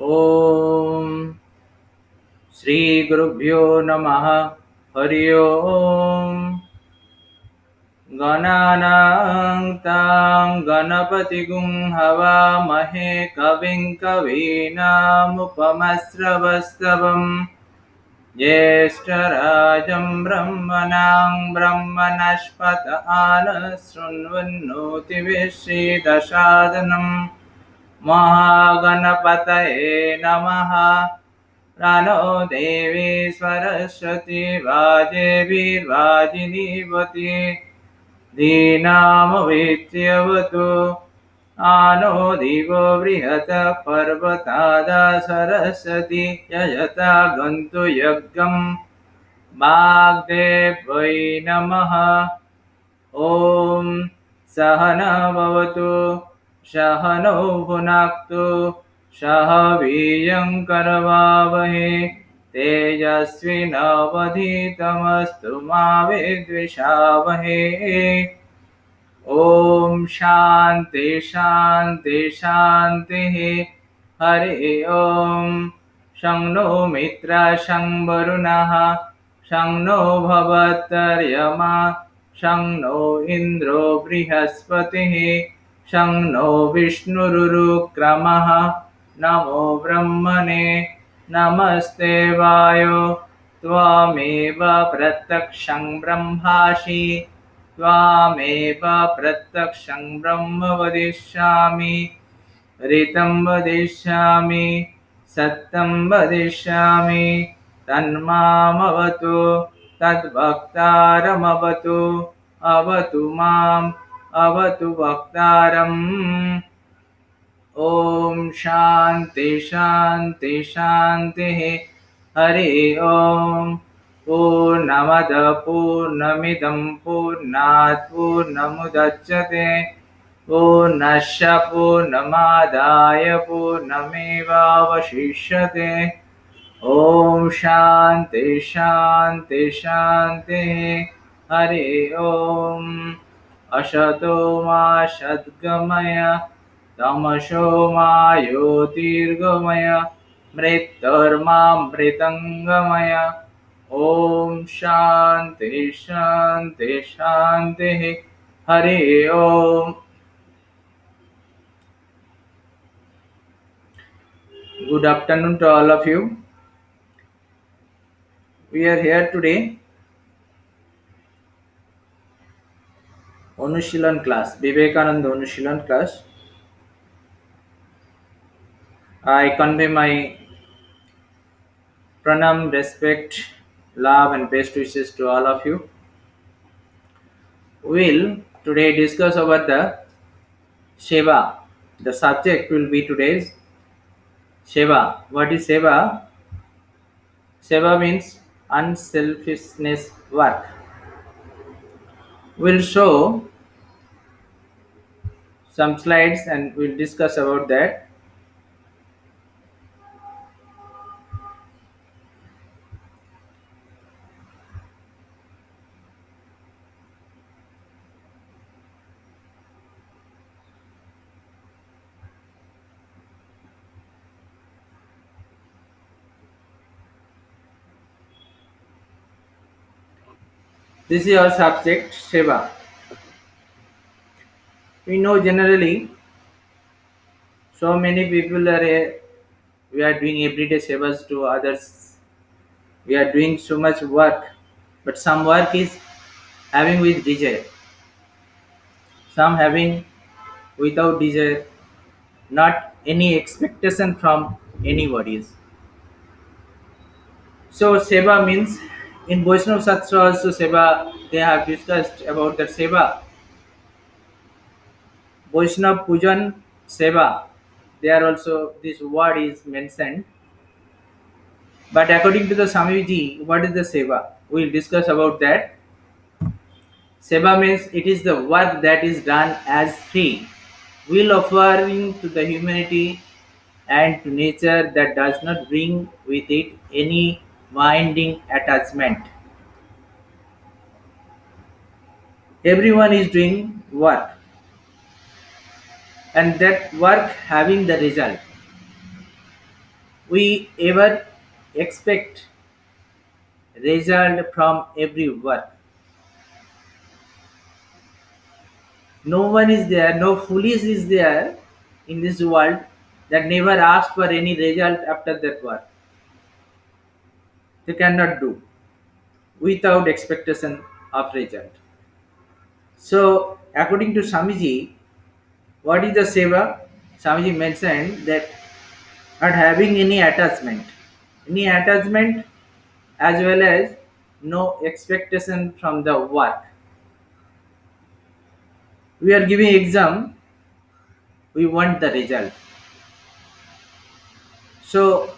ॐ श्रीगुरुभ्यो नमः। हरि ओम्। गणानां तां गणपतिगुं हवामहे कविं कवीनामुपमस्रवस्तवम् ज्येष्ठराजं ब्रह्मणां ब्रह्मणस्पत आनशृण्वन्नोतिभिश्रीदशादनं महागणपतये नमः। प्रणो देवी सरस्वती वाजेभिर्वाजिनीवती धीनामवेत्यवतु आनो दिवो बृहतः पर्वतादा सरस्वती यजता गन्तु यज्ञं वाग्देव्यै नमः। ॐ सहना भवतु सहनौ भुनक्तु सह वीर्यं करवावहे तेजस्विनावधीतमस्तु मा विद्विषावहे। ॐ शान्ति शान्ति शान्तिः। हरि ओम्। शं नो मित्रः शं वरुणः शं नो भवत्तर्यमा शं नो इन्द्रो बृहस्पतिः शं नो विष्णुरुक्रमः। नमो ब्रह्मणे नमस्ते वायो त्वमेव प्रत्यक्षं ब्रह्मासि त्वामेव प्रत्यक्षं ब्रह्म वदिष्यामि ऋतं वदिष्यामि सत्यं वदिष्यामि तन्मामवतु तद्वक्तारमवतु अवतु माम् अवतु वक्तारम्। ॐ शान्ति शान्ति शान्तिः। हरि ओम्। पूर्णमदः पूर्णमिदं पूर्णात् पूर्णमुदच्यते पूर्णस्य पूर्णमादाय पूर्णमेवावशिष्यते। ॐ शान्ति शान्ति शान्तिः। हरि ओम्। असतो मा सद्गमय तमसो मा ज्योतिर्गमय मृत्युर्मामृतङ्गमय। ॐ शान्ति शान्ति शान्तिः। हरि ओम्। Good afternoon to all of you. We are here today Anushilan class, Vivekananda Anushilan class. I convey my pranam, respect, love and best wishes to all of you. We will today discuss about the Seva. The subject will be today's Seva. What is Seva? Seva means unselfishness work. We'll show some slides and we'll discuss about that. This is our subject, Seva. We know generally so many people we are doing everyday sevas to others. We are doing so much work, but some work is having with desire, some having without desire, not any expectation from anybody's. So Seva means in Vaishnava Shastra also Seva they have discussed about the Seva. Vaishnav Pujan Seva. There also this word is mentioned. But according to the Swamiji, what is the Seva? We will discuss about that. Seva means it is the work that is done as free will offering to the humanity and to nature that does not bring with it any binding attachment. Everyone is doing work and that work having the result. we ever expect result from every work. No one is there, no foolish is there in this world that never asked for any result after that work. They cannot do without expectation of result. So, according to Swamiji, what is the seva? Swamiji mentioned that not having any attachment as well as no expectation from the work. We are giving exam, we want the result. So,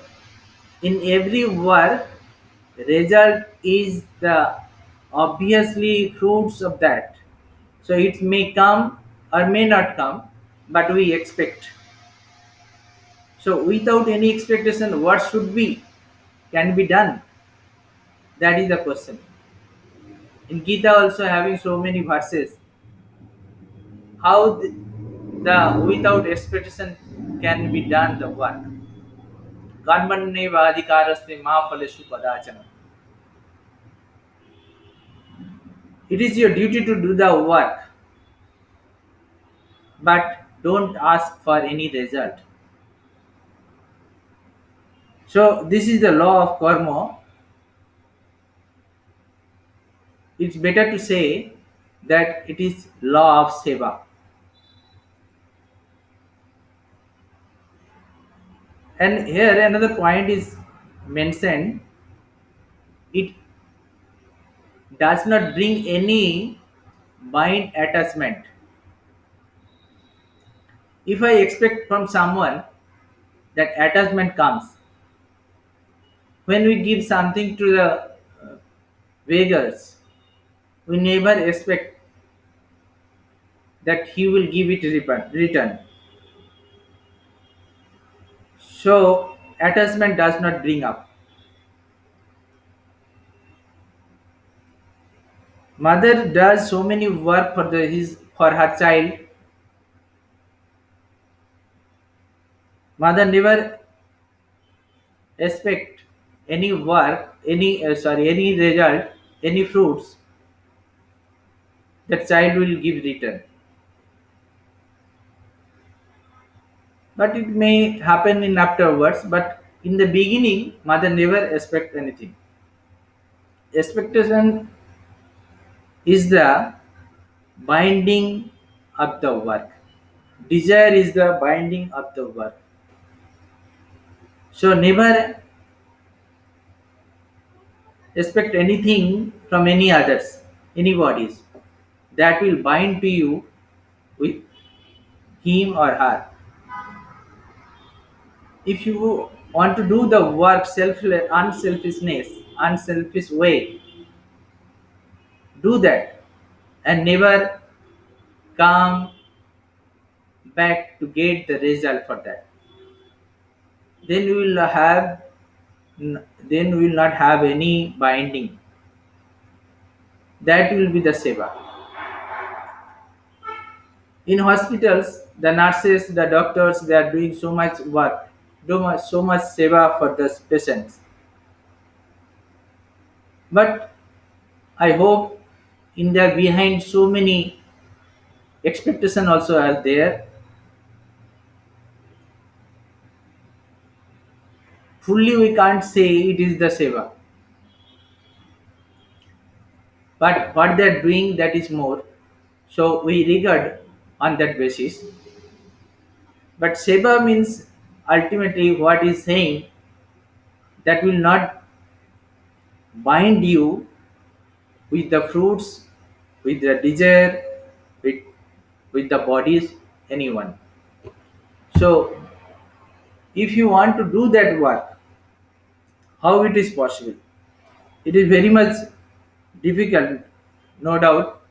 in every work, result is the obviously fruits of that. So it may come or may not come, but we expect. So without any expectation, what should be can be done? That is the question. In Gita also having so many verses, how the without expectation can be done the work. Karmanye vadikaraste ma phaleshu kadachana. It is your duty to do the work, but don't ask for any result. So this is the law of karma. It's better to say that it is law of seva. And here another point is mentioned. It does not bring any mind attachment. If I expect from someone that attachment comes, when we give something to the beggars, we never expect that he will give it return. So attachment does not bring up. Mother does so many work for his for her child. Mother never expect any work, any result, any fruits that child will give return. But it may happen in afterwards. But in the beginning, mother never expect anything. Expectation is the binding of the work. Desire is the binding of the work. So never expect anything from any others, anybody's that will bind to you with him or her. If you want to do the work unselfish way, do that and never come back to get the result for that. Then you will have then we will not have any binding. That will be the seva. In hospitals, the nurses, the doctors, they are doing so much work, so much seva for the patients. But I hope in their behind so many expectation also are there. Fully we can't say it is the seva, but what they are doing that is more. So we regard on that basis. But seva means ultimately what is saying that will not bind you with the fruits, with the desire, with the bodies, anyone. So if you want to do that work, how it is possible? It is very much difficult, no doubt.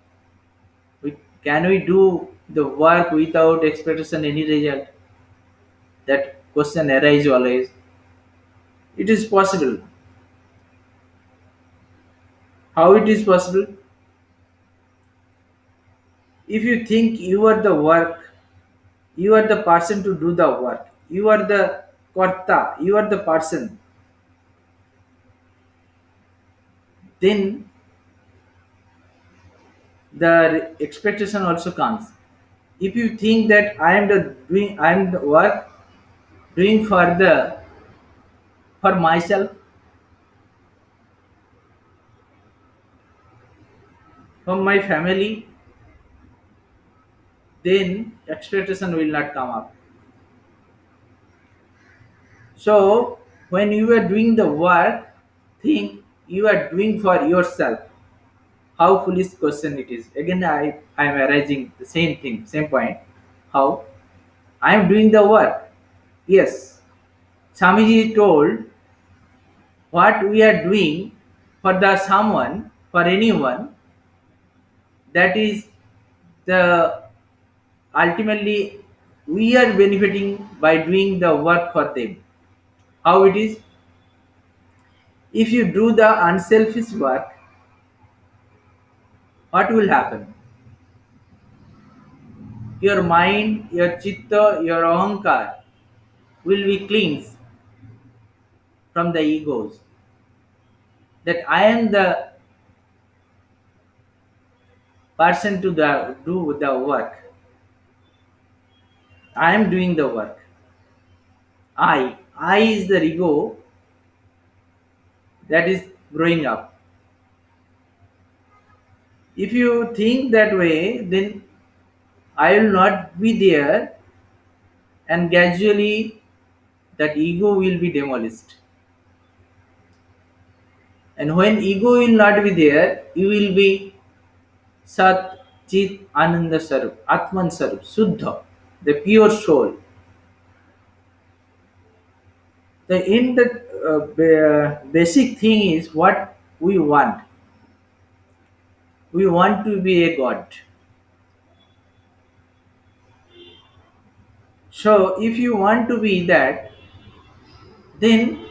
Can we do the work without expectation any result? That question arises always. It is possible. How it is possible? If you think you are the work, you are the person to do the work. You are the karta, you are the person, then the expectation also comes. If you think that I am the work doing for myself, for my family, then expectation will not come up. So when you are doing the work, think you are doing for yourself. How foolish question it is. Again, I am arising the same thing, same point. How I am doing the work. Yes, Swamiji told what we are doing for the someone, for anyone, that is the ultimately we are benefiting by doing the work for them. How it is? If you do the unselfish work, what will happen? Your mind, your chitta, your ahankar will be cleansed from the egos. That I am the person to do the work. I am doing the work. I is the ego that is growing up. If you think that way, then I will not be there, and gradually that ego will be demolished. And when ego will not be there, you will be Sat, Chit, Ananda Sarup, Atman Sarup, Suddha, the pure soul. The basic thing is what we want. We want to be a God. So if you want to be that, then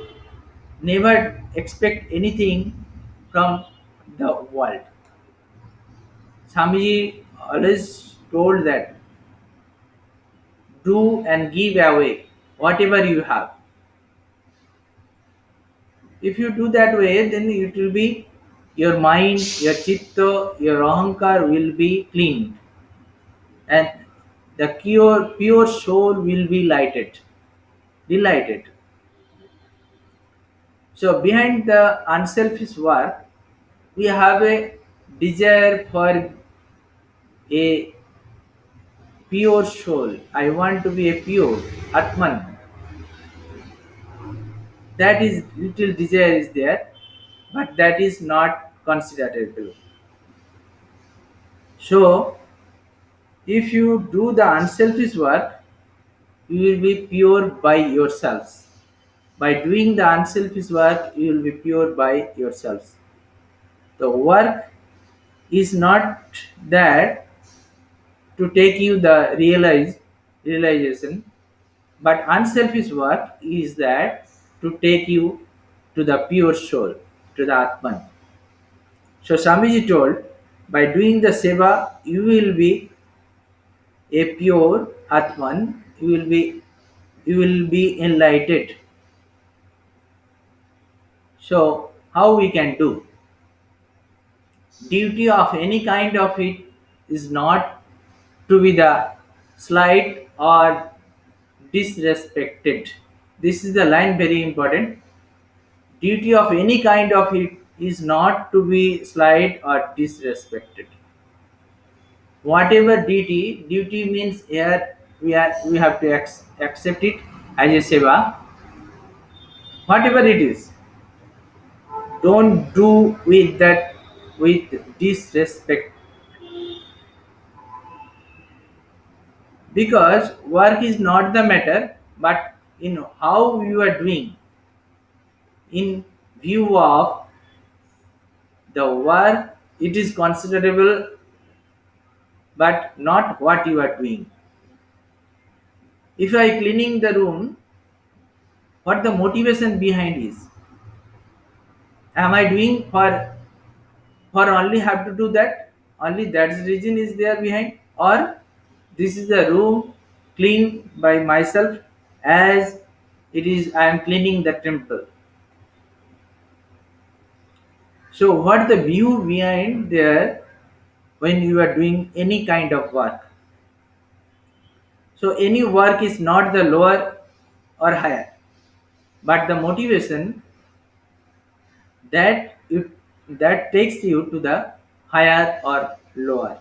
never expect anything from the world. Swamiji always told that do and give away whatever you have. If you do that way, then it will be your mind, your chitta, your ahankar will be cleaned, and the pure soul will be lighted, delighted. So behind the unselfish work, we have a desire for a pure soul. I want to be a pure Atman. That is little desire is there, but that is not considerable. So if you do the unselfish work, you will be pure by yourselves. By doing the unselfish work, you will be pure by yourselves. The work is not that to take you the realization, but unselfish work is that to take you to the pure soul, to the Atman. So Swamiji told, by doing the seva, you will be a pure Atman, you will be enlightened. So how we can do? Duty of any kind of it is not to be the slight or disrespected. This is the line very important. Duty of any kind of it is not to be slight or disrespected. Whatever duty means here we have to accept it as a seva. Whatever it is, don't do with that with disrespect, because work is not the matter, but in how you are doing in view of the work, it is considerable, but not what you are doing. If I cleaning the room, what the motivation behind is? Am I doing for only have to do that? Only that reason is there behind, or this is the room cleaned by myself as It is I am cleaning the temple. So what the view behind there when you are doing any kind of work? So any work is not the lower or higher, but the motivation that you, that takes you to the higher or lower.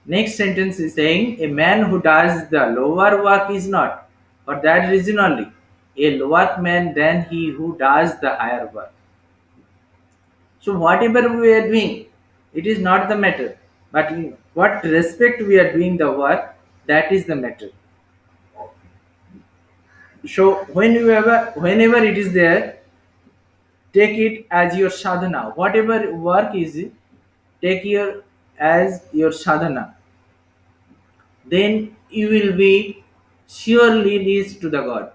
Next sentence is saying a man who does the lower work is not, for that reason only, a lower man than he who does the higher work. So whatever we are doing, it is not the matter, but in what respect we are doing the work, that is the matter. So whenever it is there, take it as your sadhana. Whatever work is, take your as your sadhana. Then you will be surely leads to the God.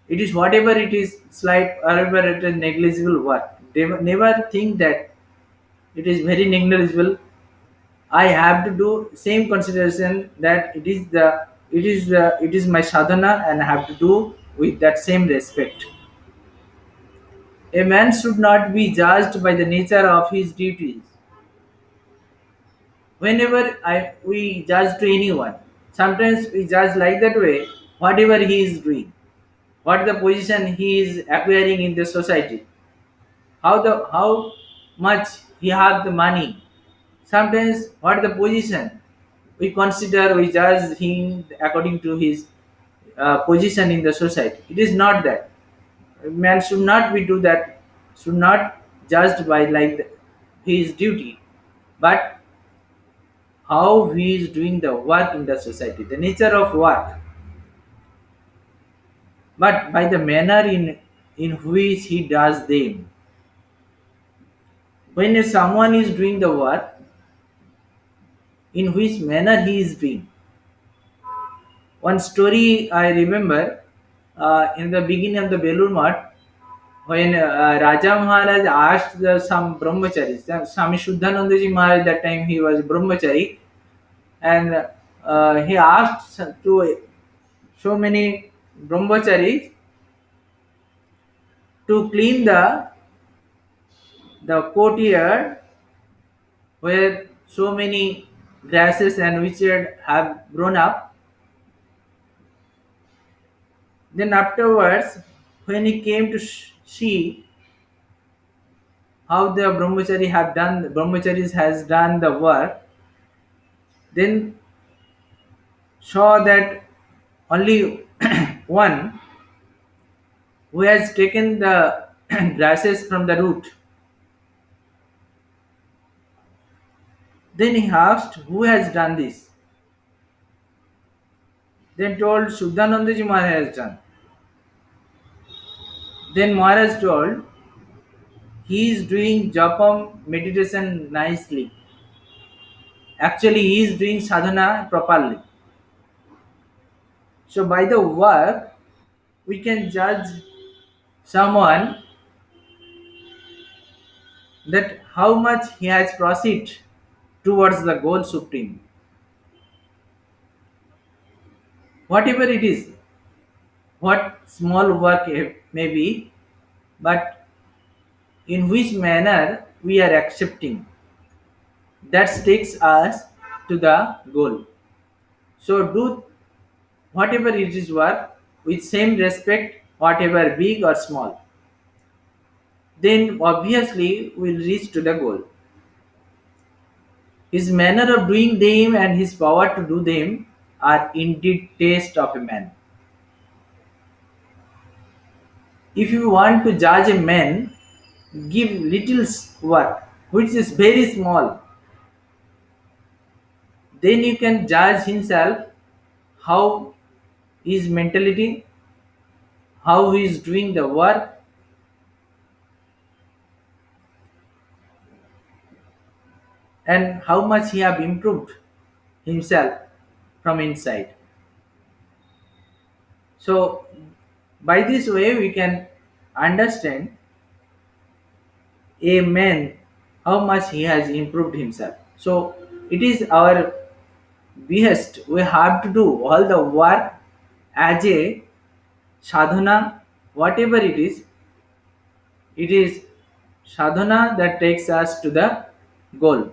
It is whatever it is slight, whatever it is negligible work. Never think that it is very negligible. I have to do same consideration that it is my sadhana and I have to do with that same respect. A man should not be judged by the nature of his duties. Whenever we judge to anyone, sometimes we judge like that way, whatever he is doing, what the position he is acquiring in the society, how much he have the money. Sometimes what the position we consider, we judge him according to his position in the society. It is not that. Man should not be do that, should not judged by like his duty, but how he is doing the work in the society, the nature of work, but by the manner in which he does them. When someone is doing the work, in which manner he is doing. One story I remember in the beginning of the Belur Math, when Raja Maharaj asked some brahmacharis, Swami Shuddhanandaji Maharaj, that time he was brahmachari, and he asked to so many brahmacharis to clean the courtyard where so many grasses and orchid have grown up. Then afterwards, when he came to see how the brahmacharis has done the work, then saw that only one who has taken the grasses from the root. Then he asked, who has done this? Then told Shuddhanandaji Maharaj has done. Then Maharaj told, he is doing japam meditation nicely. Actually, he is doing sadhana properly. So by the work, we can judge someone that how much he has proceeded towards the goal supreme. Whatever it is, what small work it may be, but in which manner we are accepting, that takes us to the goal. So do whatever it is work with same respect, whatever big or small. Then obviously we'll reach to the goal. His manner of doing them and his power to do them are indeed taste of a man. If you want to judge a man, give little work, which is very small. Then you can judge himself how his mentality, how he is doing the work, and how much he have improved himself from inside. So by this way we can understand a man how much he has improved himself. So it is our behest, we have to do all the work as a sadhana, whatever it is sadhana that takes us to the goal.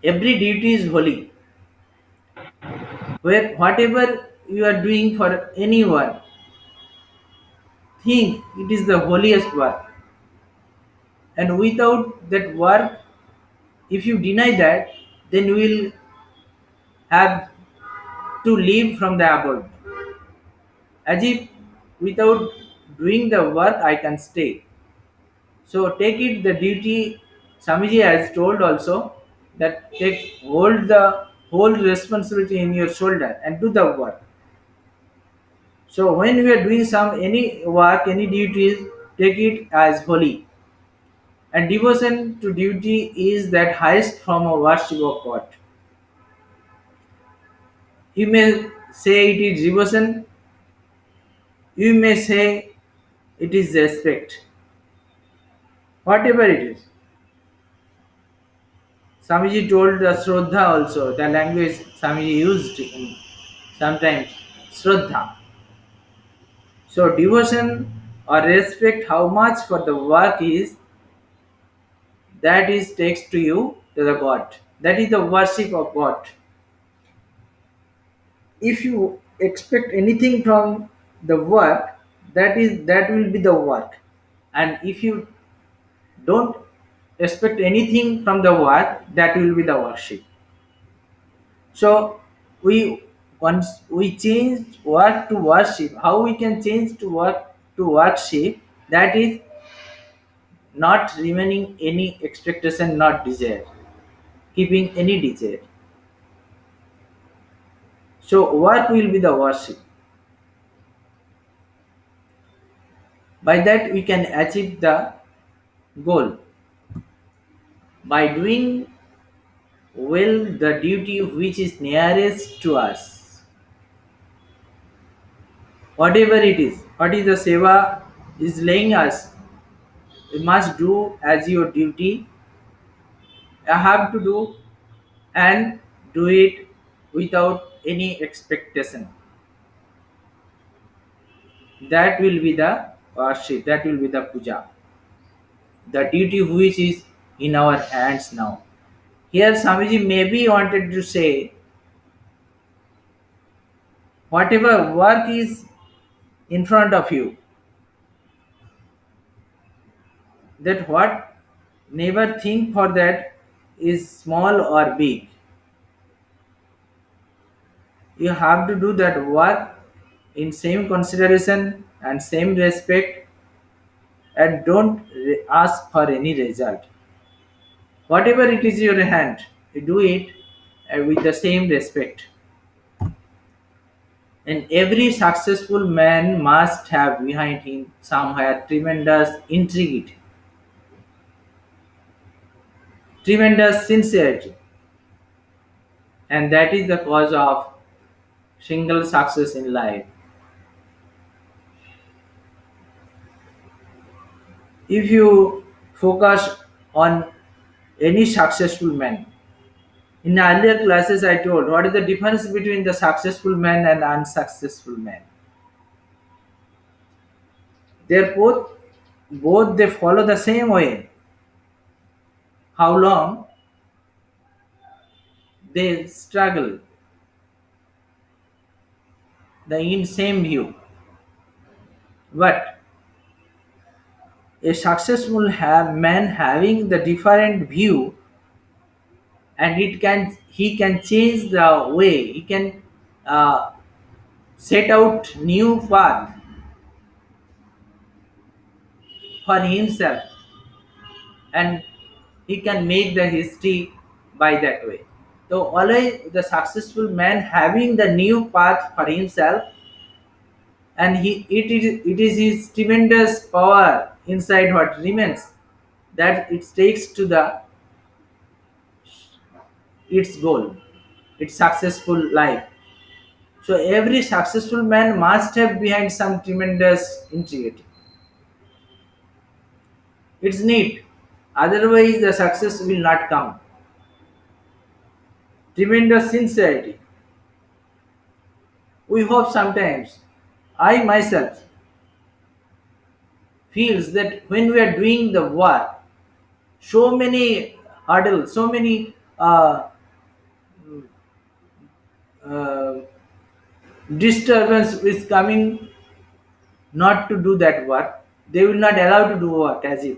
Every duty is holy. Where whatever you are doing for anyone, think it is the holiest work. And without that work, if you deny that, then you will have to leave from the abode. As if without doing the work, I can stay. So take it the duty. Swamiji has told also that take hold the whole responsibility in your shoulder and do the work. So when we are doing some any work, any duties, take it as holy. And devotion to duty is that highest form of worship of God. You may say it is devotion, you may say it is respect. Whatever it is. Swamiji told the Shraddha also, the language Swamiji used in sometimes Shraddha. So devotion or respect how much for the work is that is takes to you to the God. That is the worship of God. If you expect anything from the work, that will be the work. And if you don't expect anything from the work, that will be the worship. So we once we change work to worship, how we can change to work to worship, that is not remaining any expectation, not desire, keeping any desire. So work will be the worship. By that we can achieve the goal. By doing well the duty which is nearest to us, whatever it is, what is the seva is laying us, you must do as your duty. I have to do and do it without any expectation. That will be the worship, that will be the puja. The duty which is in our hands now. Here Swamiji maybe wanted to say whatever work is in front of you, that what never think for that is small or big. You have to do that work in same consideration and same respect and don't ask for any result. Whatever it is your hand, you do it with the same respect. And every successful man must have behind him somewhere tremendous integrity, tremendous sincerity, and that is the cause of single success in life. If you focus on any successful man, in earlier classes I told what is the difference between the successful man and unsuccessful man. They're both they follow the same way. How long they struggle, the in same view. But a successful man having the different view, and it can he can change the way, he can uh, set out new path for himself, and he can make the history by that way. So always the successful man having the new path for himself, and it is his tremendous power inside what remains, that it takes to the its goal, its successful life. So every successful man must have behind some tremendous integrity. It's neat. Otherwise the success will not come. Tremendous sincerity. We hope sometimes. I myself feels that when we are doing the work, so many hurdles, so many uh, disturbance is coming not to do that work. They will not allow to do work as if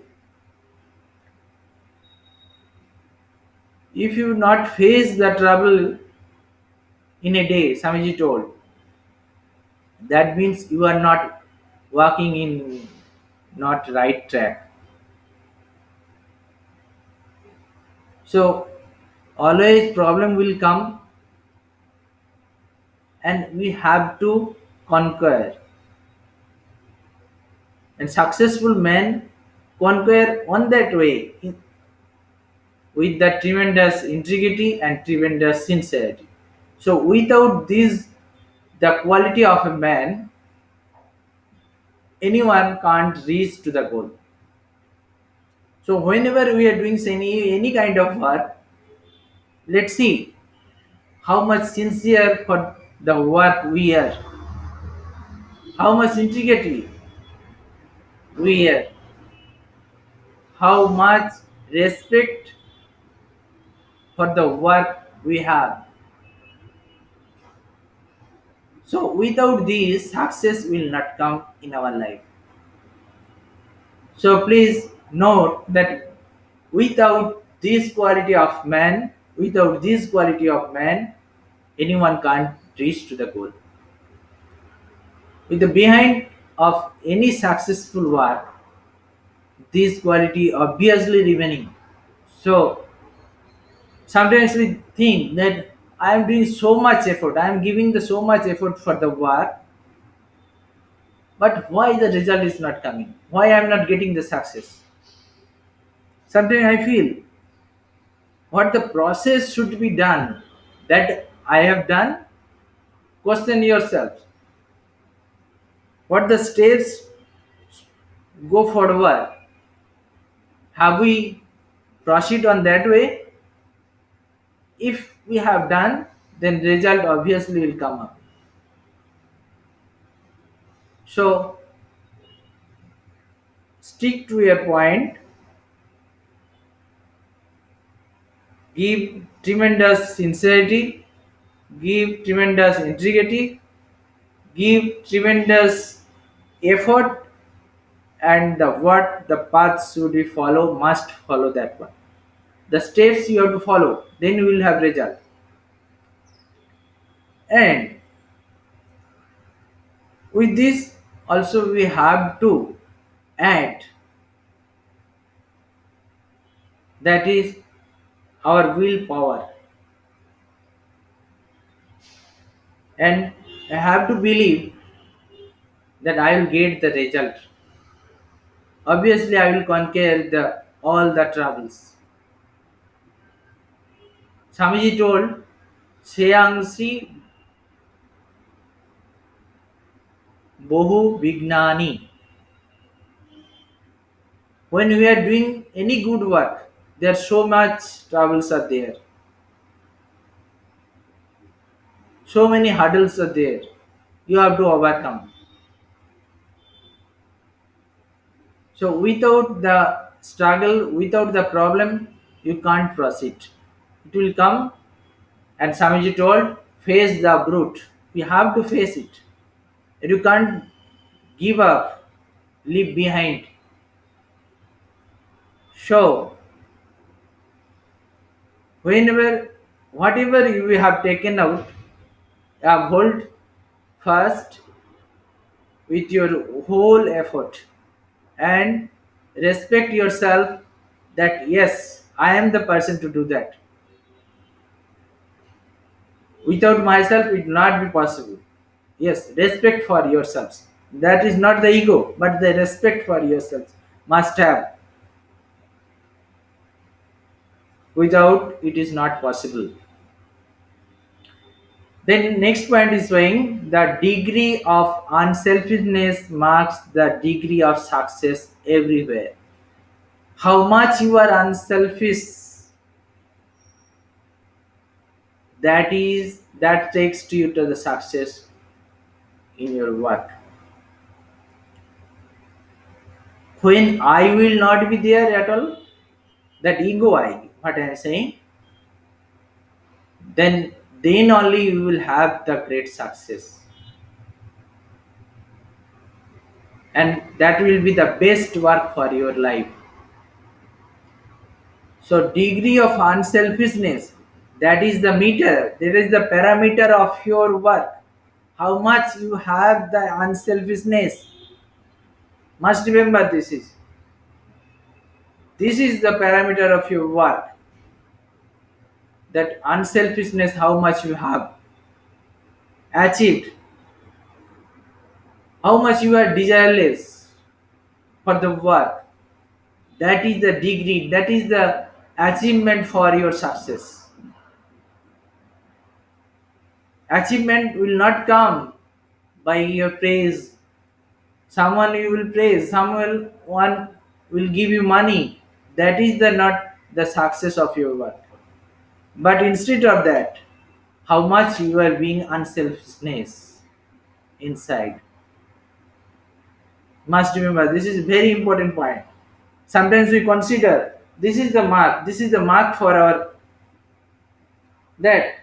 you not face the trouble in a day, Swamiji told, that means you are not walking in not right track. So always problem will come and we have to conquer. And successful men conquer on that way with the tremendous integrity and tremendous sincerity. So without this, the quality of a man, anyone can't reach to the goal. So whenever we are doing any kind of work, let's see how much sincere for the work we are, how much integrity we are, how much respect for the work we have. So without this, success will not come in our life. So please note that without this quality of man, without this quality of man, anyone can't reach to the goal. With the behind of any successful work, this quality obviously remaining. So sometimes we think that I am doing so much effort, I am giving the so much effort for the work, but why the result is not coming? Why I am not getting the success? Sometimes I feel what the process should be done that I have done. Question yourself. What the steps go forward? Have we proceed on that way? If we have done, then result obviously will come up. So stick to a point, give tremendous sincerity, give tremendous integrity, give tremendous effort, and the what the path should we follow must follow that one. The steps you have to follow, then you will have result. And with this also we have to add that is our willpower, and I have to believe that I will get the result. Obviously, I will conquer the all the troubles. Swamiji told, Seyangsi Bohu Vignani. When we are doing any good work, there so much troubles are there. So many hurdles are there. You have to overcome. So without the struggle, without the problem, you can't proceed. It will come, and Swamiji told, face the brute. You have to face it. You can't give up, leave behind. So whenever, whatever you have taken out, hold first with your whole effort and respect yourself that yes, I am the person to do that. Without myself, it will not be possible. Yes, respect for yourselves. That is not the ego, but the respect for yourselves must have. Without, it is not possible. Then next point is saying the degree of unselfishness marks the degree of success everywhere. How much you are unselfish, that takes to you to the success in your work. When I will not be there at all, that ego I, what I am saying, then only you will have the great success. And that will be the best work for your life. So degree of unselfishness, that is the meter, that is the parameter of your work. How much you have the unselfishness. Must remember this is the parameter of your work. That unselfishness, how much you have achieved, how much you are desireless for the work. That is the degree, that is the achievement for your success. Achievement will not come by your praise. Someone you will praise, someone one will give you money. That is the not the success of your work. But instead of that, how much you are being unselfishness inside. Must remember this is very important point. Sometimes we consider this is the mark for our that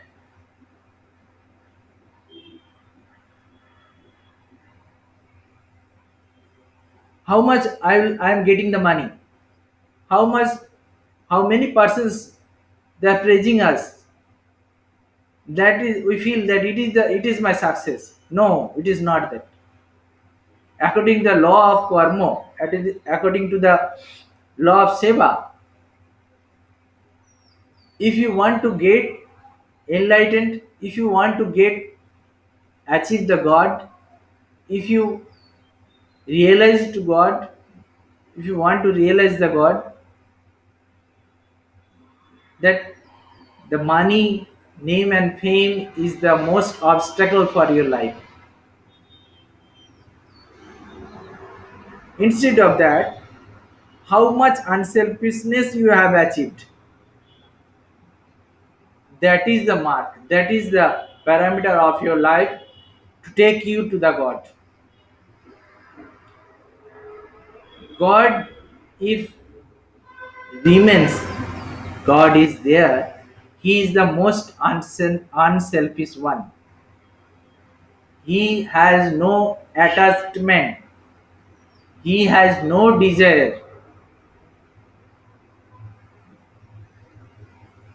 how much I am getting the money, how much, how many persons they are praising us. That is we feel that it is my success. No, it is not that. According to the law of karma, according to the law of seva, if you want to get enlightened, if you want to get achieve the god, if you realize to god, if you want to realize the god, that the money, name and fame is the most obstacle for your life. Instead of that, how much unselfishness you have achieved, that is the mark, that is the parameter of your life to take you to the god. God, if remains, God is there, he is the most unselfish one. He has no attachment, he has no desire.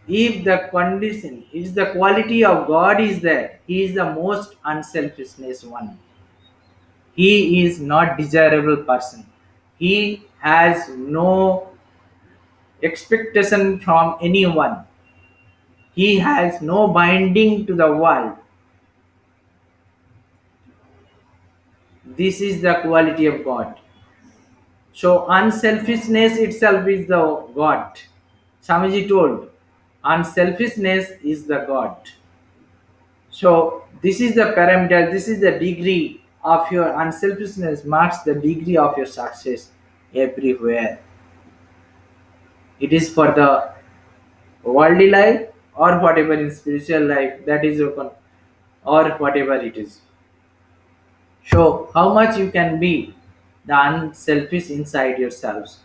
If the condition is the quality of God is there, he is the most unselfishness one. He is not desirable person. He has no expectation from anyone. He has no binding to the world. This is the quality of God. So unselfishness itself is the God. Swamiji told, unselfishness is the God. So this is the parameter, this is the degree of your unselfishness marks the degree of your success everywhere. It is for the worldly life or whatever in spiritual life, that is your or whatever it is. Show how much you can be the unselfish inside yourselves.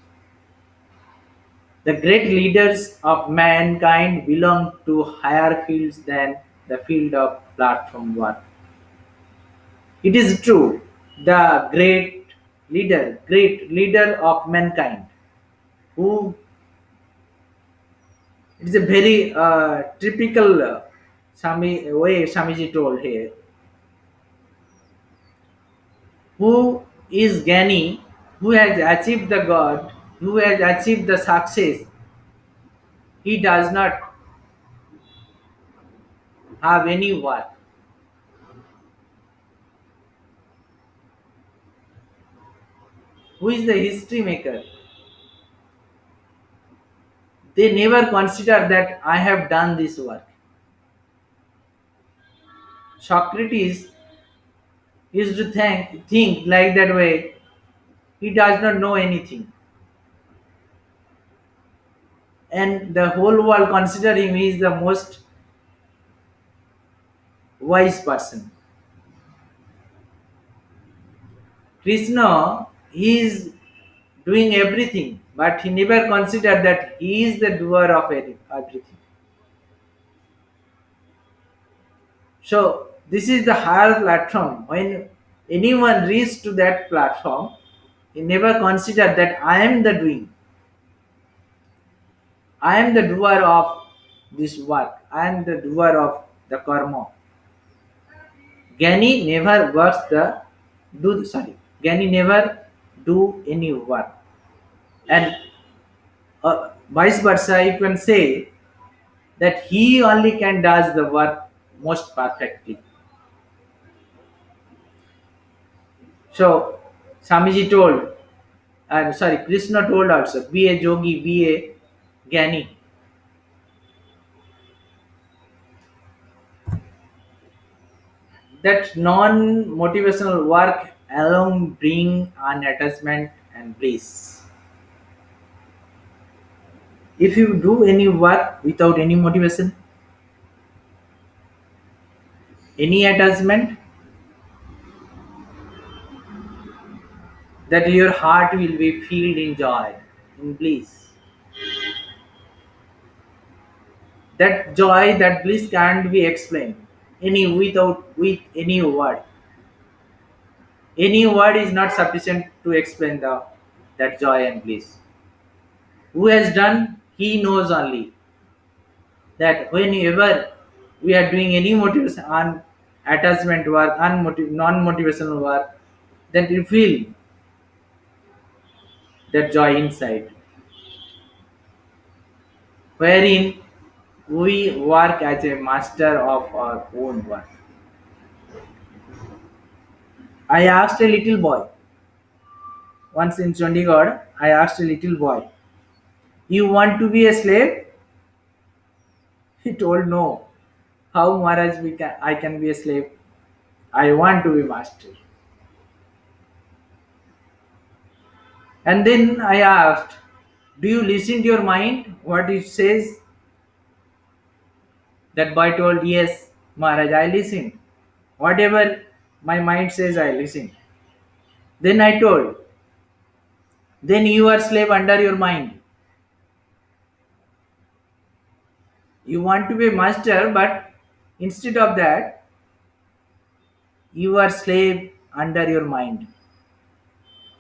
The great leaders of mankind belong to higher fields than the field of platform work. It is true, the great leader of mankind, who it is a very typical way Swamiji told here, who is Gani, who has achieved the God, who has achieved the success, he does not have any work. Who is the history maker? They never consider that I have done this work. Socrates used to think like that way. He does not know anything. And the whole world consider him he is the most wise person. Krishna, he is doing everything, but he never considered that he is the doer of everything. So this is the higher platform. When anyone reaches to that platform, he never considered that I am the doing. I am the doer of this work. I am the doer of the karma. Gani never works the do sorry. Gani never do any work. And vice versa, you can say that he only can does the work most perfectly. So Swamiji told, Krishna told also, be a yogi, be a Gyani. That non-motivational work alone bring an attachment and bliss. If you do any work without any motivation, any attachment, that your heart will be filled in joy, in bliss. That joy, that bliss can't be explained any without with any word. Any word is not sufficient to explain the that joy and bliss. Who has done, he knows only that whenever we are doing any motivation on attachment work, non-motivational work, then you feel that joy inside, wherein we work as a master of our own work. I asked a little boy once in Chandigarh. I asked a little boy, "You want to be a slave?" He told, "No. How Maharaj I can be a slave? I want to be master." And then I asked, "Do you listen to your mind? What it says?" That boy told, "Yes, Maharaj, I listen. Whatever my mind says, I listen." Then I told, "Then you are slave under your mind. You want to be master, but instead of that, you are slave under your mind."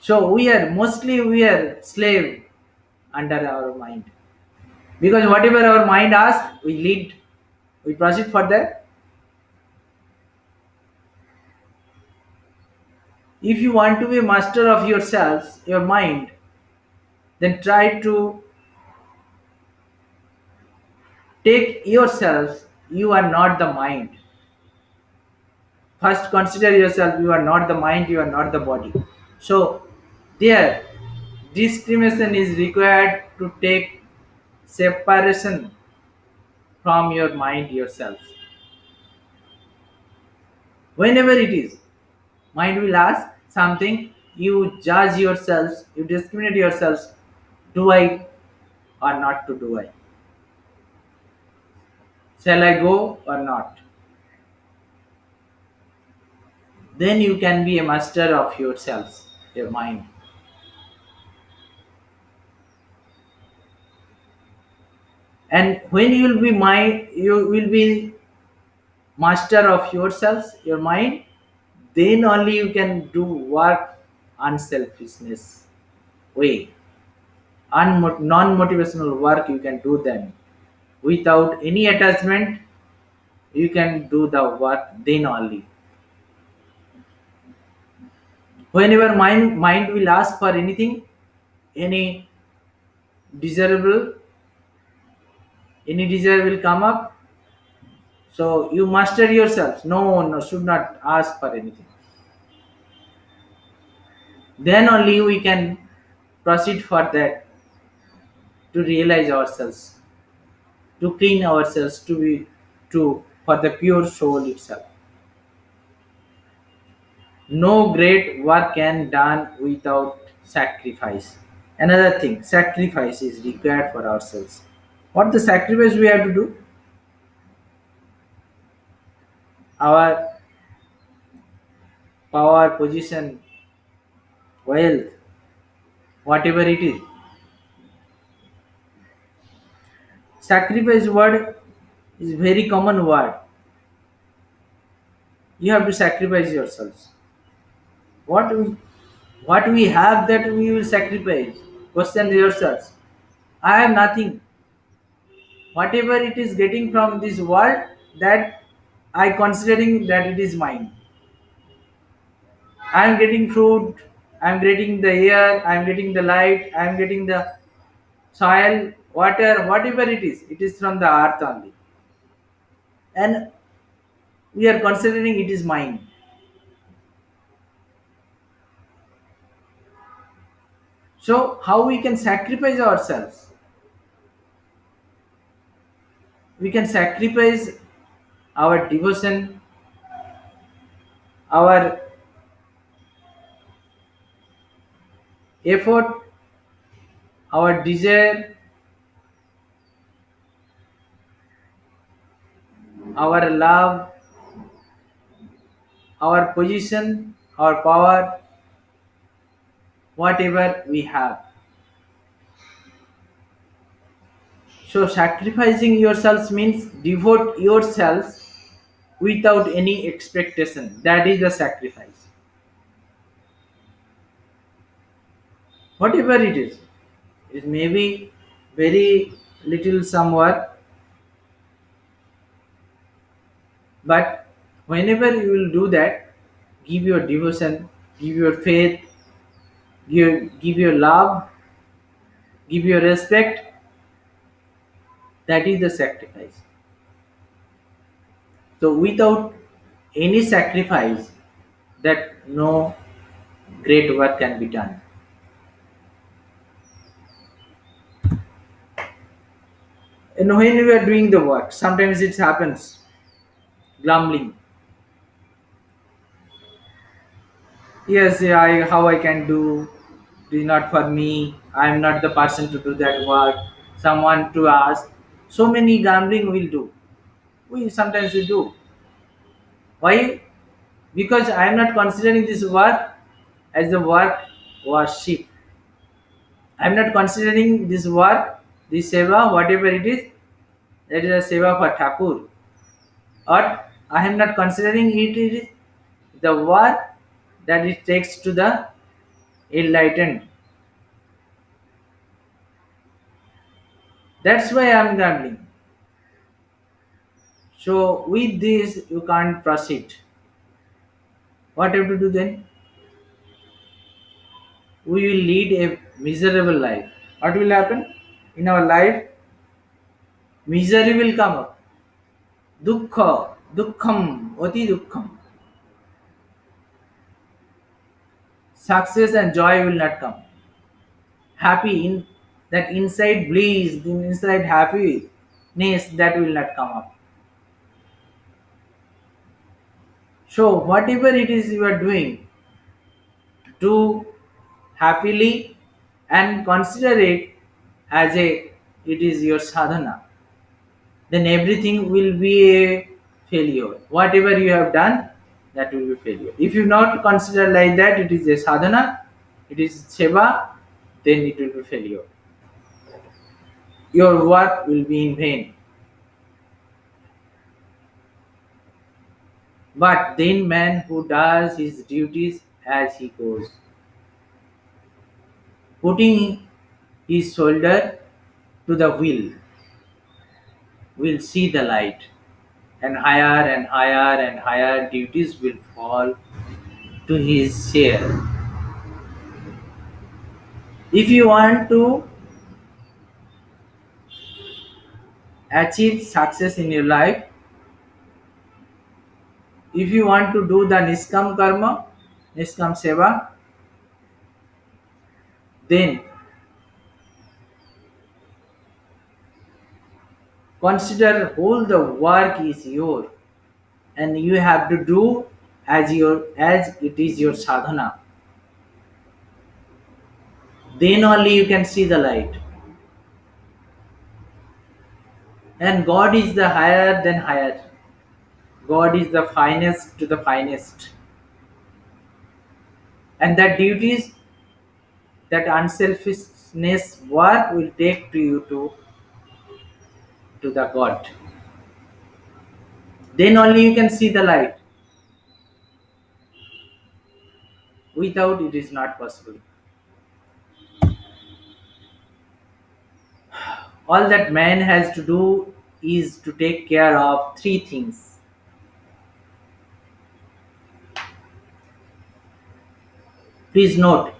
So we are slave under our mind. Because whatever our mind asks, we lead, we proceed for that. If you want to be master of yourselves, your mind, then try to take yourselves, you are not the mind. First consider yourself, you are not the mind, you are not the body. So there discrimination is required to take separation from your mind yourself. Whenever it is, mind will ask something, you judge yourselves, you discriminate yourselves, do I or not to do I? Shall I go or not? Then you can be a master of yourselves, your mind. And when you will be master of yourselves, your mind, then only you can do work unselfishness way. Non-motivational work you can do then. Without any attachment, you can do the work then only. Whenever mind will ask for anything, any desirable, any desire will come up. So you master yourself. No, should not ask for anything. Then only we can proceed for that to realize ourselves, to clean ourselves, to be to for the pure soul itself. No great work can done without sacrifice. Another thing, sacrifice is required for ourselves. What the sacrifice we have to do? Our power, position, wealth, whatever it is. Sacrifice word is very common word. You have to sacrifice yourselves. What we, what we have that we will sacrifice. Question yourselves. I have nothing. Whatever it is getting from this world, that I considering that it is mine. I am getting food. I am getting the air. I am getting the light. I am getting the soil, water, whatever it is. It is from the earth only, and we are considering it is mine. So how we can sacrifice ourselves? We can sacrifice our devotion, our effort, our desire, our love, our position, our power, whatever we have. So sacrificing yourselves means devote yourselves without any expectation. That is the sacrifice. Whatever it is, it may be very little some work, but whenever you will do that, give your devotion, give your faith, give your love, give your respect. That is the sacrifice. So without any sacrifice, that no great work can be done. And when we are doing the work, sometimes it happens grumbling. Yes, yeah, how I can do? It is not for me. I am not the person to do that work. Someone to ask. So many grumbling will do. We sometimes we do. Why? Because I am not considering this work as the work worship. I am not considering this work, this seva, whatever it is, that is a seva for Thakur. Or I am not considering it is the work that it takes to the enlightened. That's why I am grumbling. So with this you can't proceed. What have to do then? We will lead a miserable life. What will happen? In our life, misery will come up. Dukkha, dukkham, oti dukkham. Success and joy will not come. Happy in that inside bliss, the inside happiness that will not come up. So whatever it is you are doing, do happily and consider it as a it is your sadhana. Then everything will be a failure. Whatever you have done, that will be failure. If you not consider like that, it is a sadhana, it is seva, then it will be failure. Your work will be in vain. But then man who does his duties as he goes, putting his shoulder to the wheel, will see the light, and higher and higher and higher duties will fall to his share. If you want to achieve success in your life, if you want to do the niskam karma, niskam seva, then consider whole the work is your, and you have to do as it is your sadhana. Then only you can see the light. And God is the higher than higher. God is the finest to the finest. And that duties that unselfishness work will take to you to the God. Then only you can see the light. Without it is not possible. All that man has to do is to take care of three things. Please note,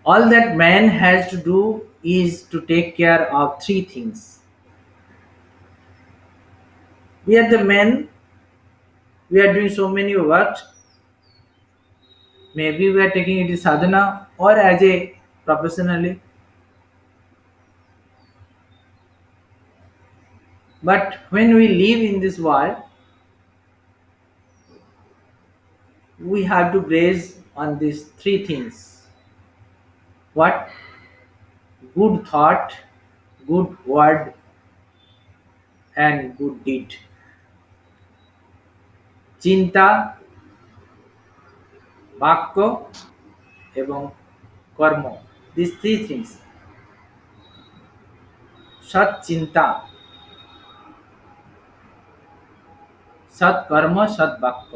all that man has to do is to take care of three things. We are the men, we are doing so many works. Maybe we are taking it as sadhana or as a professionally. But when we live in this world, we have to graze on these three things. What? Good thought, good word, and good deed. চিন্তা, বাক্য এবং কর্ম, these three things. সৎ চিন্তা, সৎ কর্ম, সৎ বাক্য.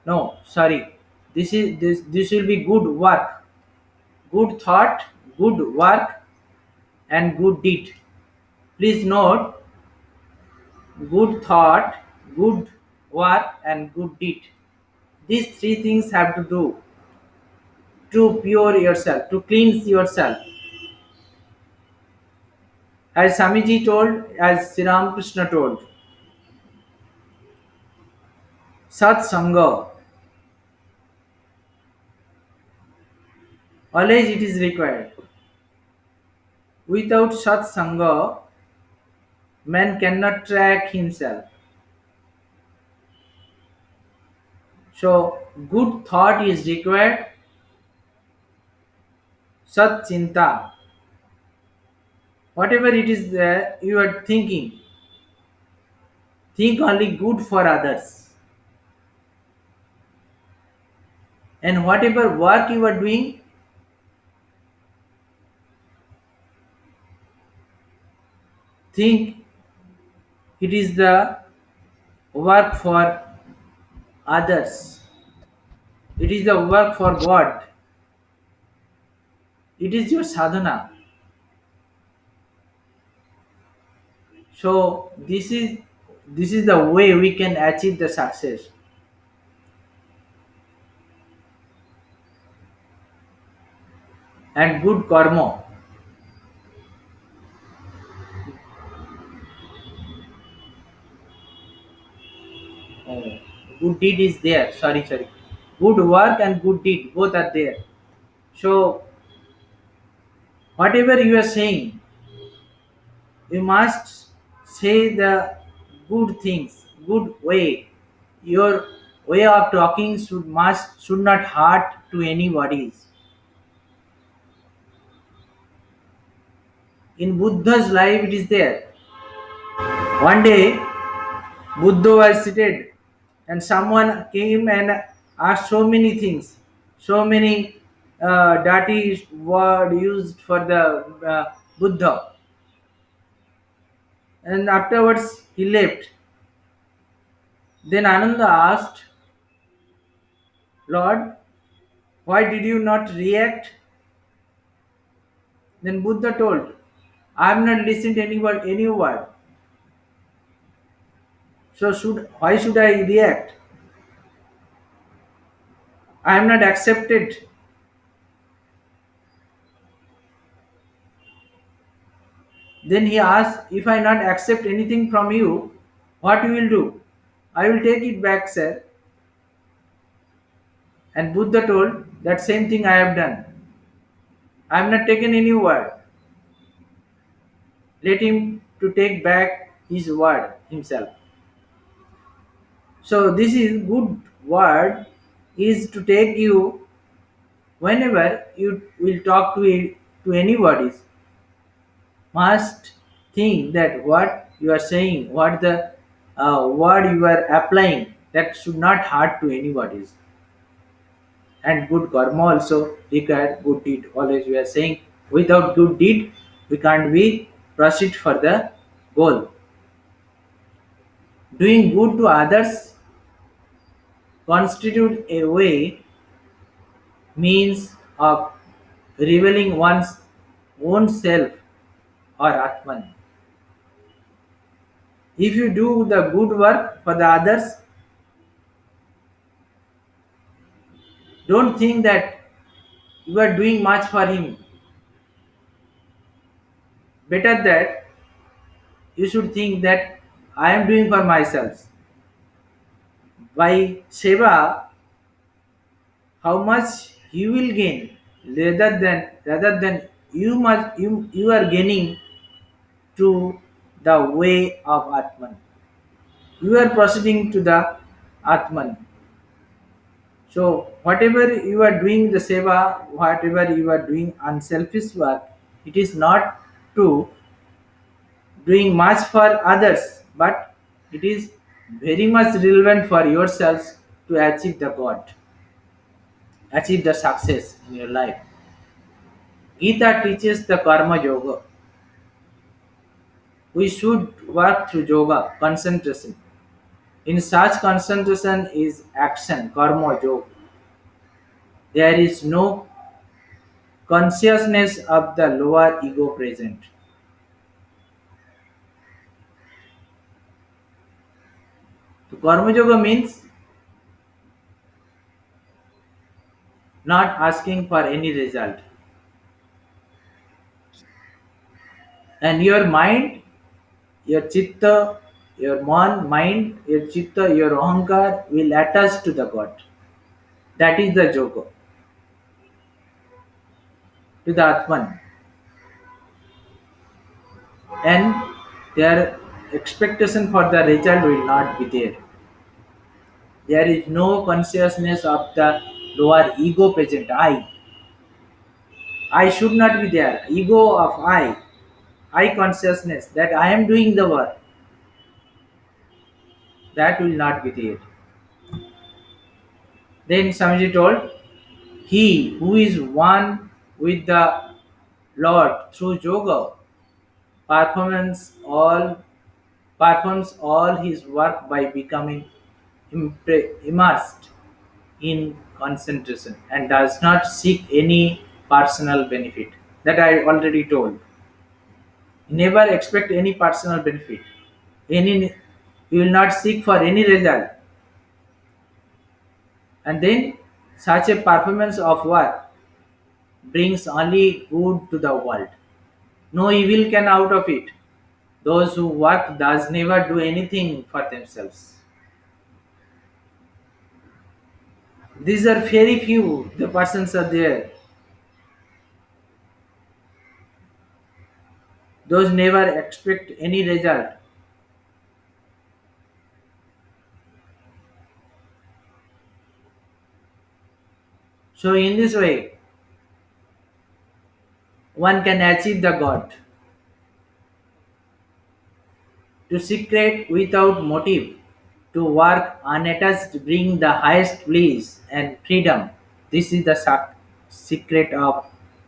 No, sorry. This will be good work, good thought, good work, and good deed. Please note, good thought, good work, and good deed. These three things have to do to pure yourself, to cleanse yourself. As Samiji told, as Sri Ramakrishna told, Sat Sangha, always it is required. Without Sat Sangha, man cannot track himself. So, good thought is required, Sat Chinta. Whatever it is there you are thinking, think only good for others. And whatever work you are doing, think it is the work for others. It is the work for God. It is your sadhana. So this is the way we can achieve the success. And good karma. Oh, good deed is there. Sorry. Good work and good deed both are there. So whatever you are saying, you must say the good things, good way. Your way of talking should not hurt to anybody. In Buddha's life, it is there. One day, Buddha was seated, and someone came and asked so many things, so many dirty word used for the Buddha, and afterwards he left. Then Ananda asked, Lord, why did you not react? Then Buddha told, I have not listened to any word. So why should I react? I am not accepted. Then he asked, if I not accept anything from you, what you will do? I will take it back, sir. And Buddha told, that same thing I have done. I have not taken any word. Let him to take back his word himself. So this is good word is to take you whenever you will talk to anybody, must think that what you are saying, what the word you are applying, that should not hurt to anybody. And good karma also require good deed. Always we are saying, without good deed, we can't be proceed for the goal. Doing good to others constitute a way means of revealing one's own self or Atman. If you do the good work for the others, don't think that you are doing much for him. Better that you should think that I am doing for myself. By seva, how much you will gain, rather than you are gaining to the way of Atman. You are proceeding to the Atman. So whatever you are doing the seva, whatever you are doing unselfish work, it is not to doing much for others, but it is very much relevant for yourselves to achieve the God, achieve the success in your life. Gita teaches the karma yoga. We should work through yoga, concentration. In such concentration is action, karma yoga. There is no consciousness of the lower ego present. So karma yoga means not asking for any result. And your mind, your chitta, your mind, your chitta, your ahankar will attach to the God. That is the yoga, to the Atman. And their expectation for the result will not be there. There is no consciousness of the lower ego present. I should not be there. Ego of I consciousness that I am doing the work, that will not be there. Then Swamiji told, he who is one with the Lord through yoga performs all performs all his work by becoming immersed in concentration and does not seek any personal benefit. That I already told. Never expect any personal benefit. Any you will not seek for any result. And then such a performance of work brings only good to the world. No evil can out of it. Those who work does never do anything for themselves. These are very few. The persons are there. Those never expect any result. So in this way, one can achieve the God. To secret without motive, to work unattached, bring the highest bliss and freedom. This is the secret of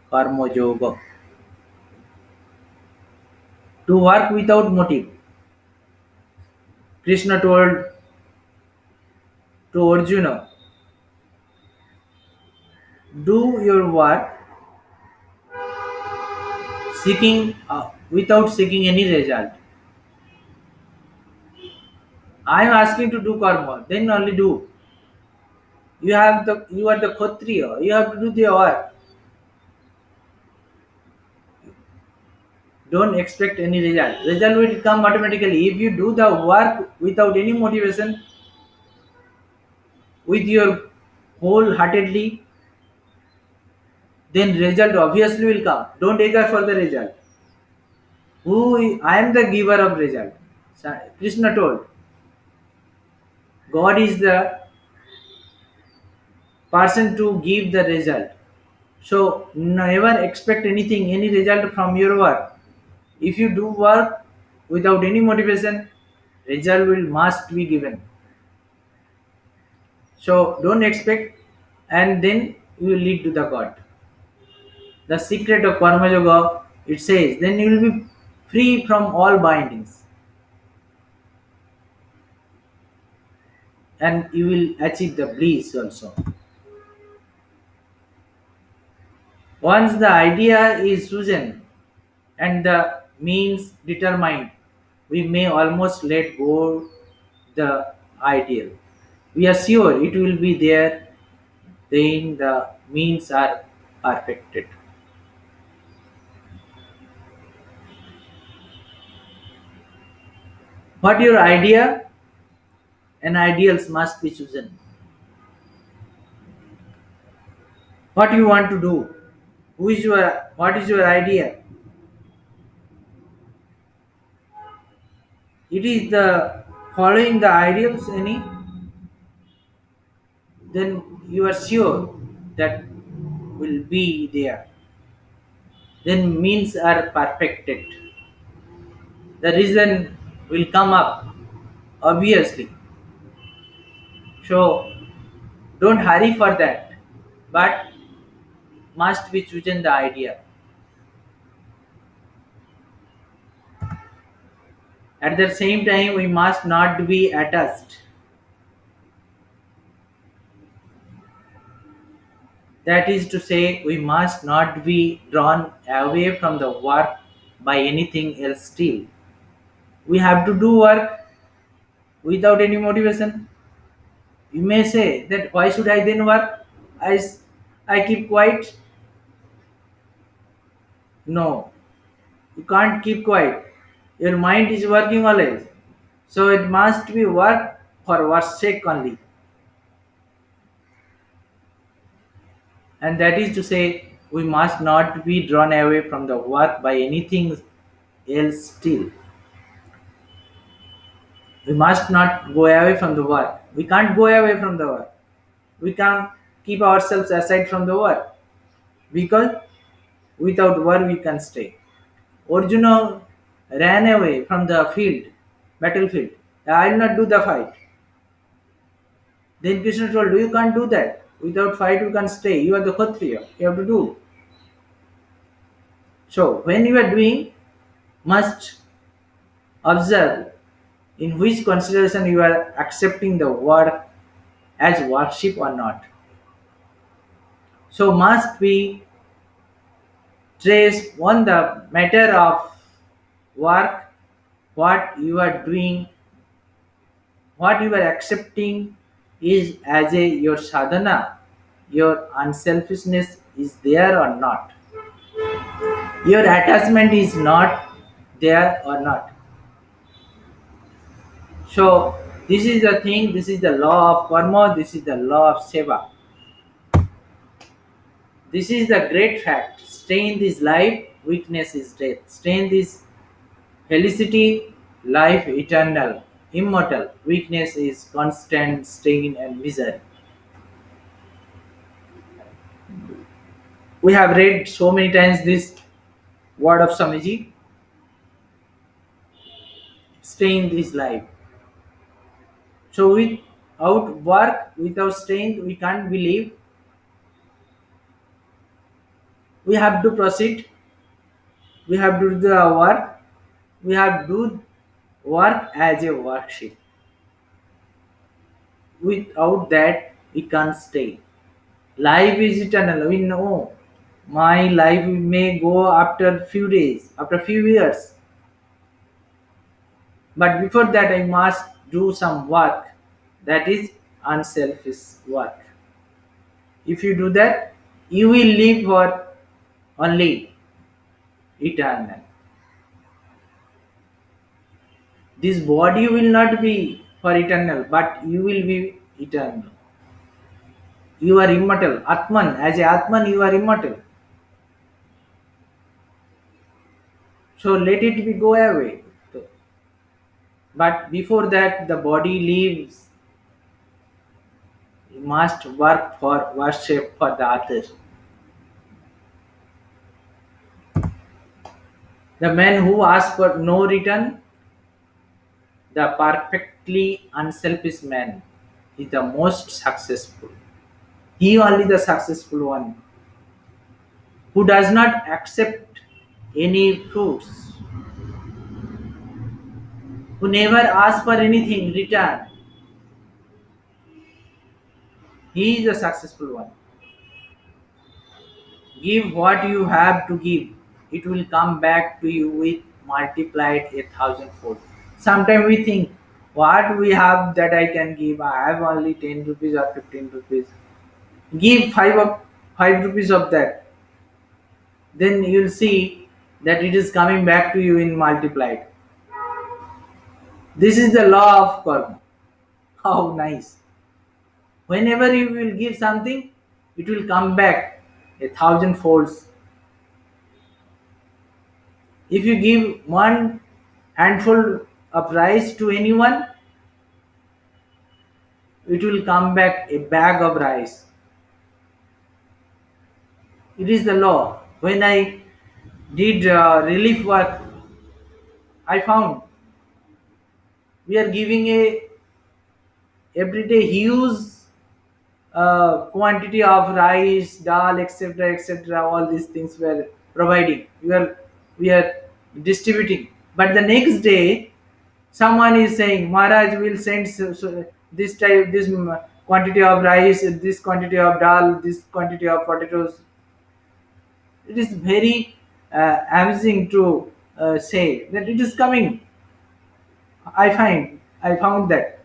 Karma Yoga. To work without motive. Krishna told to Arjuna, do your work seeking without seeking any result. I am asking to do karma, then only do. You are the Kshatriya, you have to do the work. Don't expect any result. Result will come automatically. If you do the work without any motivation, with your wholeheartedly, then result obviously will come. Don't eager for the result. I am the giver of result. Krishna told, God is the person to give the result. So never expect anything, any result from your work. If you do work Without any motivation, result will must be given. So don't expect, and then you will lead to the God. The secret of Karma Yoga, it says, then you will be free from all bindings and you will achieve the bliss also. Once the idea is chosen and the means determined, we may almost let go the ideal. We are sure it will be there, then the means are perfected. What your idea and ideals must be chosen. What you want to do? Who is your what is your idea? It is the following the ideals any, then you are sure that will be there. Then means are perfected. The reason will come up obviously. So don't hurry for that, but must be chosen the idea. At the same time, we must not be attached. That is to say, we must not be drawn away from the work by anything else still. We have to do work without any motivation. You may say that why should I then work? I keep quiet. No, you can't keep quiet. Your mind is working always. So it must be work for work's sake only. And that is to say, we must not be drawn away from the work by anything else still. We must not go away from the work. We can't go away from the work. We can't keep ourselves aside from the work because without work we can stay. Arjuna ran away from the field, battlefield. I will not do the fight. Then Krishna told, you can't do that. Without fight you can stay. You are the Kshatriya. You have to do. So when you are doing, must observe in which consideration you are accepting the work as worship or not. So must be trace on the matter of work, what you are doing, what you are accepting is as a your sadhana, your unselfishness is there or not. Your attachment is not there or not. So this is the thing, this is the law of karma, this is the law of seva. This is the great fact. Stay in this life, weakness is death. Stay in this felicity, life eternal, immortal. Weakness is constant stain and misery. We have read so many times this word of Swamiji. Stay in this life. So without work, without strength, we can't believe. We have to proceed. We have to do the work. We have to do work as a worship. Without that, we can't stay. Life is eternal. We know my life may go after few days, after few years. But before that, I must do some work. That is unselfish work. If you do that, you will live for only eternal. This body will not be for eternal, but you will be eternal. You are immortal. Atman, as a Atman, you are immortal. So let it be go away. But before that, the body leaves. You must work for worship for the other. The man who asks for no return, The perfectly unselfish man is the most successful. He only the successful one who does not accept any fruits, who never asks for anything in return. He is the successful one. Give what you have to give. It will come back to you with multiplied a thousandfold. Sometimes we think, what we have that I can give? I have only 10 rupees or 15 rupees. Give 5 rupees of that. Then you'll see that it is coming back to you in multiplied. This is the law of karma. How nice. Whenever you will give something, it will come back a thousand folds. If you give one handful of rice to anyone, it will come back a bag of rice. It is the law. When I did relief work, I found we are giving a everyday huge quantity of rice, dal, etc., etc. All these things were providing. We are distributing. But the next day, someone is saying, Maharaj will send this type, this quantity of rice, this quantity of dal, this quantity of potatoes. It is very amusing to say that it is coming. I found that.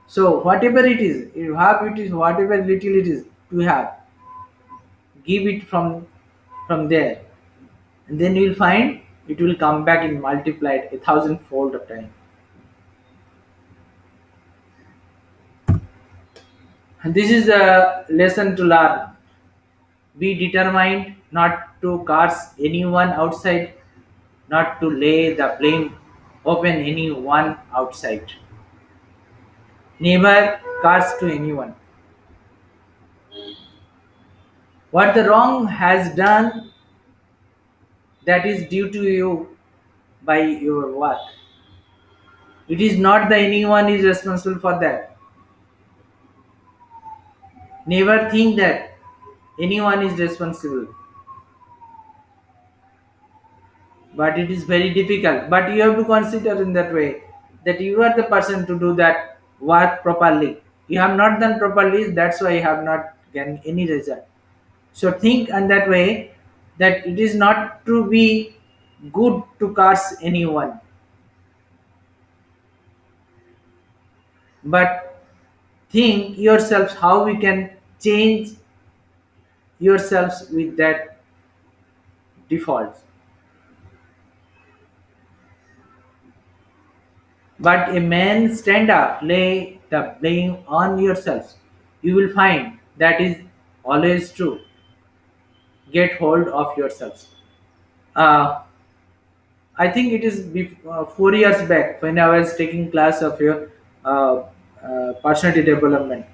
So whatever it is, you have it is whatever little it is to have, give it from there, and then you will find it will come back in multiplied a thousandfold of time. And this is a lesson to learn. Be determined not to curse anyone outside, not to lay the blame upon anyone outside. Never curse to anyone. What the wrong has done, that is due to you by your work. It is not that anyone is responsible for that. Never think that anyone is responsible. But it is very difficult. But you have to consider in that way that you are the person to do that work properly. You have not done properly, that's why you have not gotten any result. So think in that way that it is not to be good to curse anyone, but think yourselves how we can change yourselves with that default. But a man stand up, lay the blame on yourselves. You will find that is always true. Get hold of yourselves. Uh, I think it is 4 years back when I was taking class of your personality development.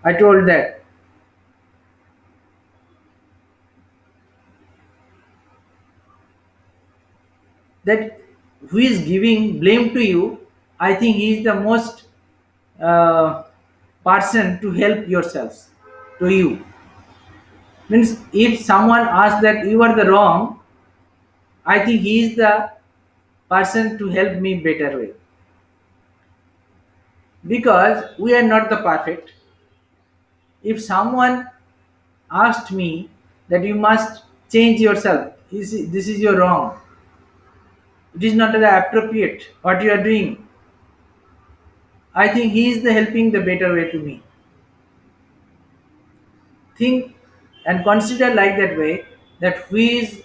I told that who is giving blame to you, I think he is the most uh, person to help yourselves to you. Means if someone asks that you are the wrong, I think he is the person to help me better way, because we are not the perfect. If someone asked me that you must change yourself, this is your wrong, it is not appropriate what you are doing, I think he is the helping the better way to me. Think and consider like that way, that who is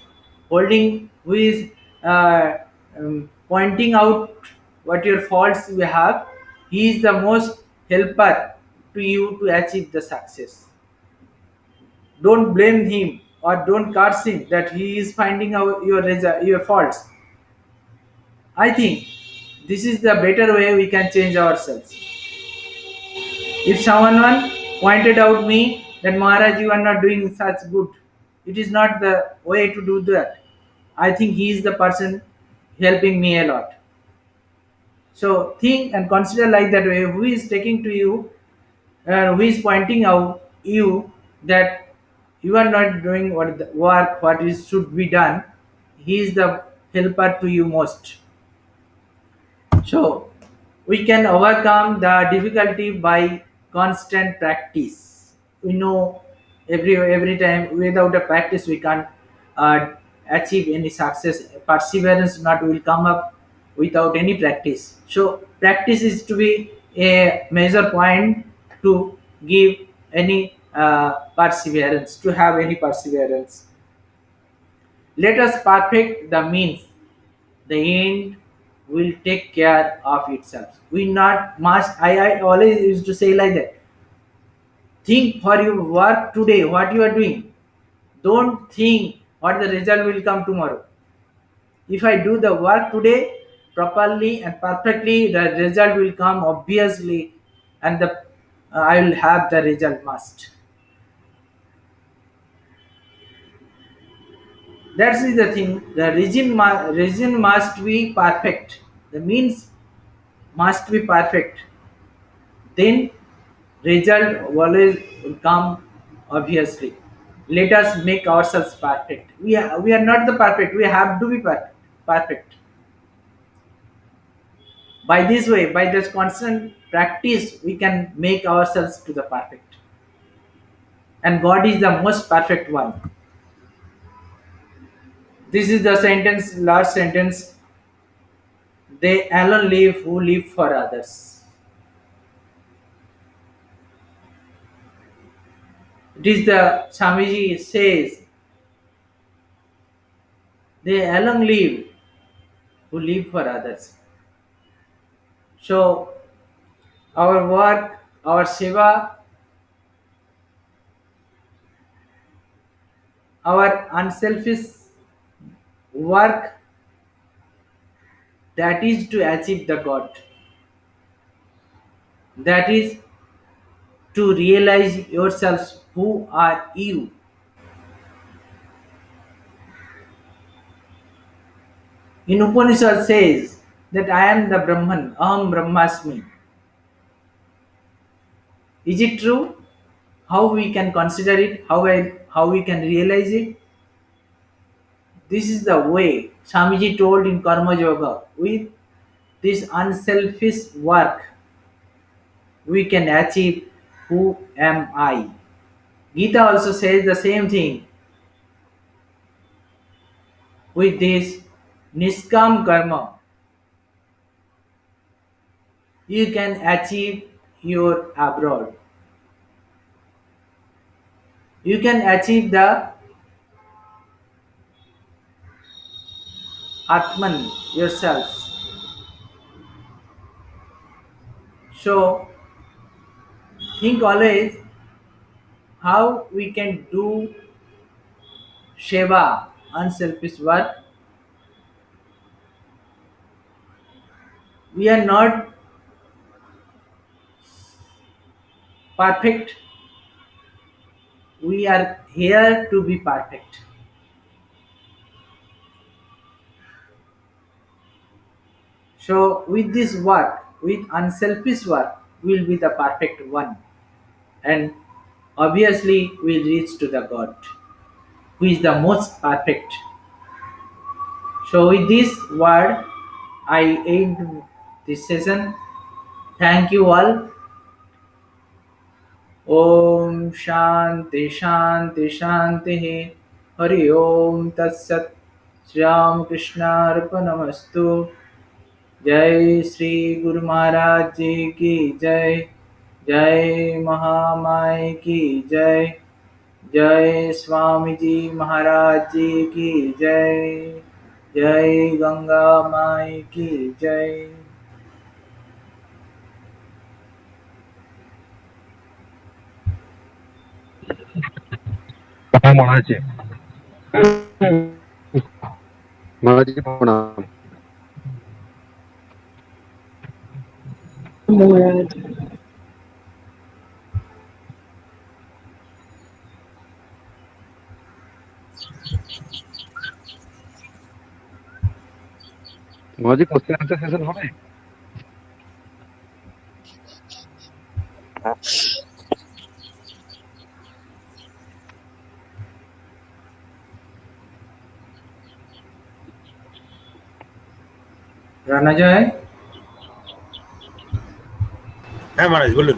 holding, who is uh, pointing out what your faults you have, he is the most helper to you to achieve the success. Don't blame him or don't curse him that he is finding out your faults. I think this is the better way we can change ourselves. If someone pointed out me that Maharaj, you are not doing such good, it is not the way to do that. I think he is the person helping me a lot. So think and consider like that way. Who is taking to you, and who is pointing out you that you are not doing what the work what is should be done. He is the helper to you most. So we can overcome the difficulty by constant practice. We know every time without a practice we can't uh, achieve any success. Perseverance not will come up without any practice. So practice is to be a major point to give any perseverance, to have any perseverance. Let us perfect the means, the end will take care of itself. We not must. I always used to say like that. Think for your work today, what you are doing. Don't think what the result will come tomorrow. If I do the work today properly and perfectly, the result will come obviously, and the I will have the result must. That's the thing. The region must be perfect. The means must be perfect. Then result always will come obviously. Let us make ourselves perfect. We are not the perfect. We have to be perfect. By this way, by this constant practice, we can make ourselves to the perfect. And God is the most perfect one. This is the sentence, last sentence. They alone live who live for others. It is the Swamiji says, they alone live who live for others. So our work, our seva, our unselfish work, that is to achieve the God. That is to realize yourselves who are you. In Upanishad says that I am the Brahman, Aham Brahmasmi. Is it true? How we can consider it? How we can realize it? This is the way Swamiji told in Karma Yoga. With this unselfish work, we can achieve who am I. Gita also says the same thing. With this Niskam Karma, you can achieve your abroad. You can achieve the Atman yourselves. So think always how we can do Sheva, unselfish work. We are not perfect. We are here to be perfect. So with this work, with unselfish work, we'll be the perfect one. And obviously we'll reach to the God, who is the most perfect. So with this word, I end this session. Thank you all. Om Shanti Shanti Shanti. Hari Om Tat Sat. Shri Ram Krishna Arpanamastu. जय श्री गुरु महाराज जी की जय. जय महामाई की जय. जय स्वामी जी महाराज जी की जय. जय गंगा माई की जय. महाराज जी महाराज जी प्रणाम মহাজি কোশ্চেন আনসার সেশন হবে? রানা যায়। হ্যাঁ মহারাজ বলুন।